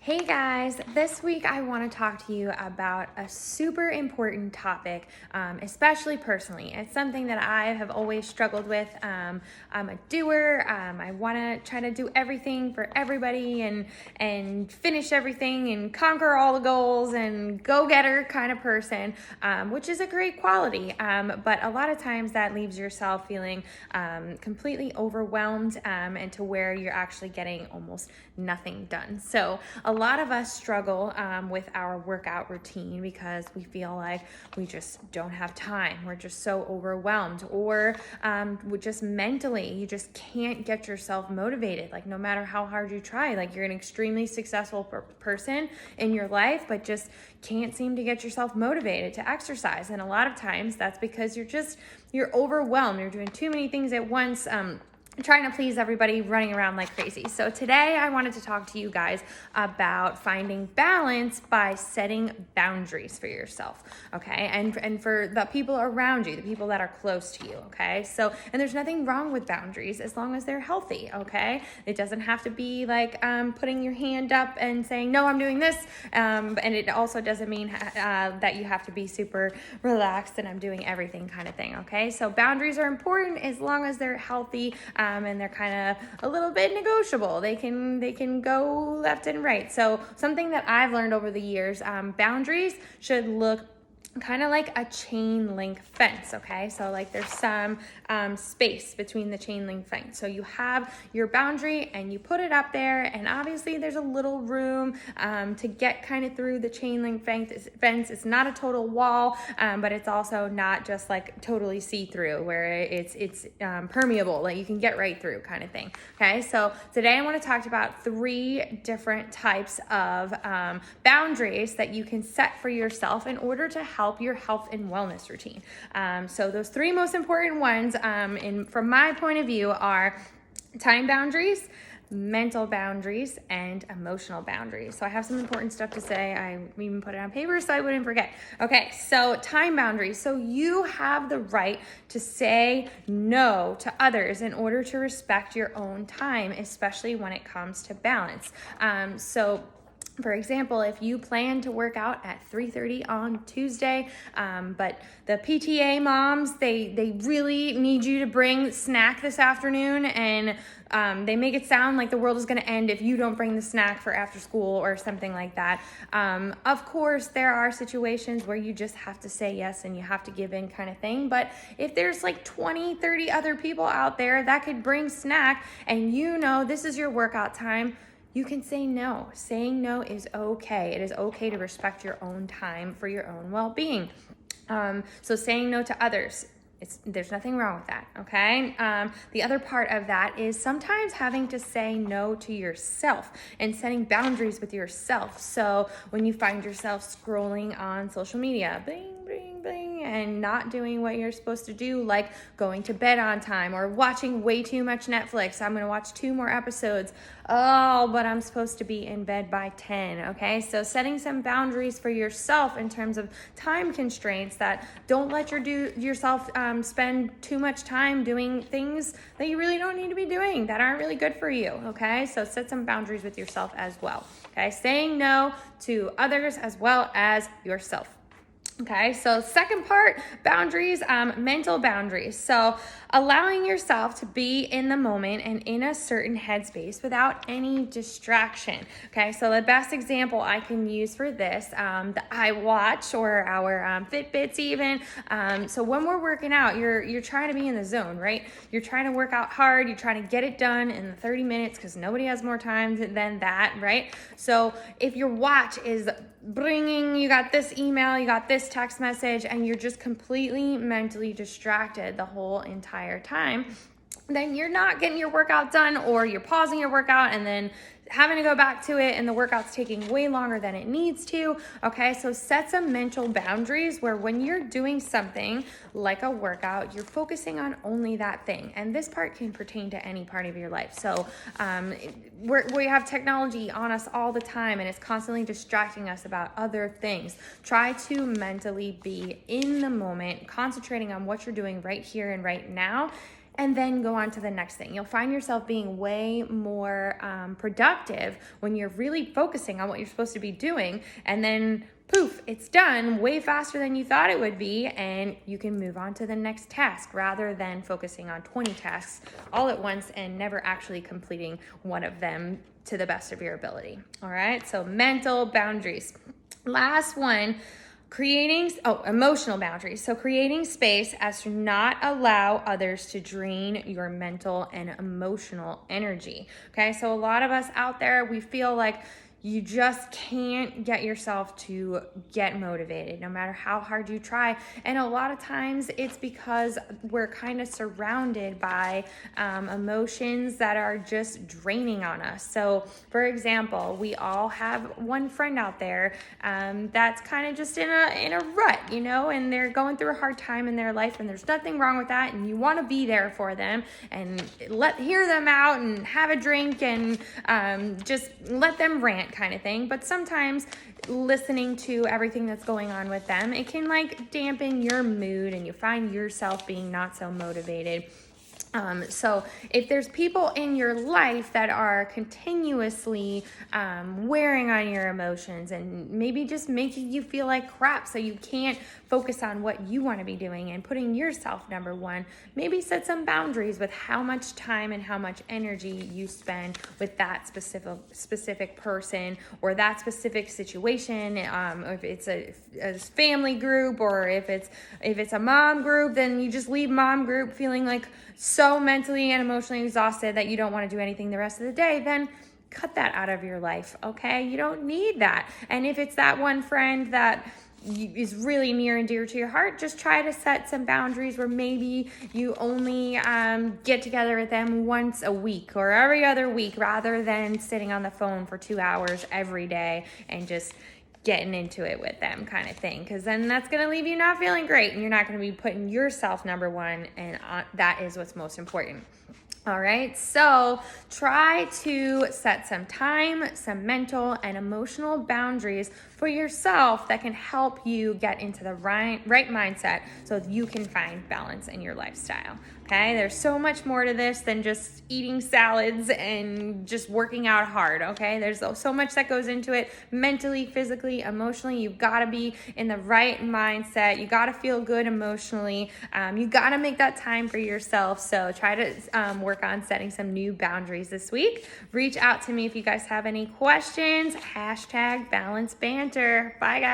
Hey guys, this week I want to talk to you about a super important topic, especially personally. It's something that I have always struggled with. I'm a doer. I want to try to do everything for everybody and finish everything and conquer all the goals and go-getter kind of person, which is a great quality. But a lot of times that leaves yourself feeling completely overwhelmed and to where you're actually getting almost nothing done. So a lot of us struggle with our workout routine because we feel like we just don't have time. We're just so overwhelmed, or we just mentally, you just can't get yourself motivated. Like no matter how hard you try, like you're an extremely successful person in your life, but just can't seem to get yourself motivated to exercise. And a lot of times that's because you're overwhelmed. You're doing too many things at once. Trying to please everybody, running around like crazy. So today I wanted to talk to you guys about finding balance by setting boundaries for yourself, okay? And for the people around you, the people that are close to you, okay? So, and there's nothing wrong with boundaries as long as they're healthy, okay? It doesn't have to be like putting your hand up and saying, no, I'm doing this. And it also doesn't mean that you have to be super relaxed and I'm doing everything kind of thing, okay? So boundaries are important as long as they're healthy. And they're kind of a little bit negotiable. They can go left and right. So something that I've learned over the years, boundaries should look kind of like a chain link fence, okay? So like there's some space between the chain link fence. So you have your boundary and you put it up there, and obviously there's a little room to get kind of through the chain link fence. It's not a total wall, but it's also not just like totally see-through where it's permeable, like you can get right through kind of thing, okay? So today I want to talk about 3 different types of boundaries that you can set for yourself in order to help your health and wellness routine. So those 3 most important ones, from my point of view, are time boundaries, mental boundaries, and emotional boundaries. So I have some important stuff to say. I even put it on paper so I wouldn't forget. Okay, so time boundaries. So you have the right to say no to others in order to respect your own time, especially when it comes to balance. For example, if you plan to work out at 3:30 on Tuesday, but the PTA moms, they really need you to bring snack this afternoon, and they make it sound like the world is going to end if you don't bring the snack for after school or something like that. Of course, there are situations where you just have to say yes and you have to give in kind of thing. But if there's like 20, 30 other people out there that could bring snack and you know this is your workout time, you can say no. Saying no is okay. It is okay to respect your own time for your own well-being. So saying no to others, there's nothing wrong with that, okay? The other part of that is sometimes having to say no to yourself and setting boundaries with yourself. So when you find yourself scrolling on social media, bling, bling, bling, and not doing what you're supposed to do, like going to bed on time or watching way too much Netflix. I'm going to watch 2 more episodes. Oh, but I'm supposed to be in bed by 10, okay? So setting some boundaries for yourself in terms of time constraints that don't let yourself spend too much time doing things that you really don't need to be doing that aren't really good for you, okay? So set some boundaries with yourself as well, okay? Saying no to others as well as yourself. Okay, so second part, boundaries, mental boundaries. So allowing yourself to be in the moment and in a certain headspace without any distraction. Okay, so the best example I can use for this, the iWatch or our Fitbits even. So when we're working out, you're trying to be in the zone, right? You're trying to work out hard. You're trying to get it done in the 30 minutes because nobody has more time than that, right? So if your watch is you got this email, you got this text message, and you're just completely mentally distracted the whole entire time, then you're not getting your workout done, or you're pausing your workout and then having to go back to it and the workout's taking way longer than it needs to. Okay, so set some mental boundaries where when you're doing something like a workout, you're focusing on only that thing. And this part can pertain to any part of your life. So we have technology on us all the time and it's constantly distracting us about other things. Try to mentally be in the moment, concentrating on what you're doing right here and right now, and then go on to the next thing. You'll find yourself being way more productive when you're really focusing on what you're supposed to be doing, and then poof, it's done way faster than you thought it would be, and you can move on to the next task rather than focusing on 20 tasks all at once and never actually completing one of them to the best of your ability. All right, so mental boundaries. Last one, emotional boundaries. So creating space as to not allow others to drain your mental and emotional energy. Okay, so a lot of us out there, we feel like you just can't get yourself to get motivated no matter how hard you try. And a lot of times it's because we're kind of surrounded by emotions that are just draining on us. So for example, we all have one friend out there that's kind of just in a rut, and they're going through a hard time in their life, and there's nothing wrong with that, and you want to be there for them and hear them out and have a drink and just let them rant kind of thing. But sometimes listening to everything that's going on with them, it can dampen your mood and you find yourself being not so motivated. So if there's people in your life that are continuously wearing on your emotions and maybe just making you feel like crap so you can't focus on what you want to be doing and putting yourself number one, maybe set some boundaries with how much time and how much energy you spend with that specific person or that specific situation. If it's a family group, or if it's a mom group, then you just leave mom group feeling like so mentally and emotionally exhausted that you don't want to do anything the rest of the day. Then cut that out of your life, okay? You don't need that. And if it's that one friend that is really near and dear to your heart, just try to set some boundaries where maybe you only get together with them once a week or every other week, rather than sitting on the phone for 2 hours every day and just getting into it with them kind of thing, because then that's going to leave you not feeling great, and you're not going to be putting yourself number one, and that is what's most important. All right, so try to set some time, some mental and emotional boundaries for yourself that can help you get into the right mindset so you can find balance in your lifestyle. Okay, there's so much more to this than just eating salads and just working out hard. Okay, there's so much that goes into it mentally, physically, emotionally. You've got to be in the right mindset. You got to feel good emotionally. You got to make that time for yourself. So try to work on setting some new boundaries this week. Reach out to me if you guys have any questions. #BalanceBanter. Bye, guys.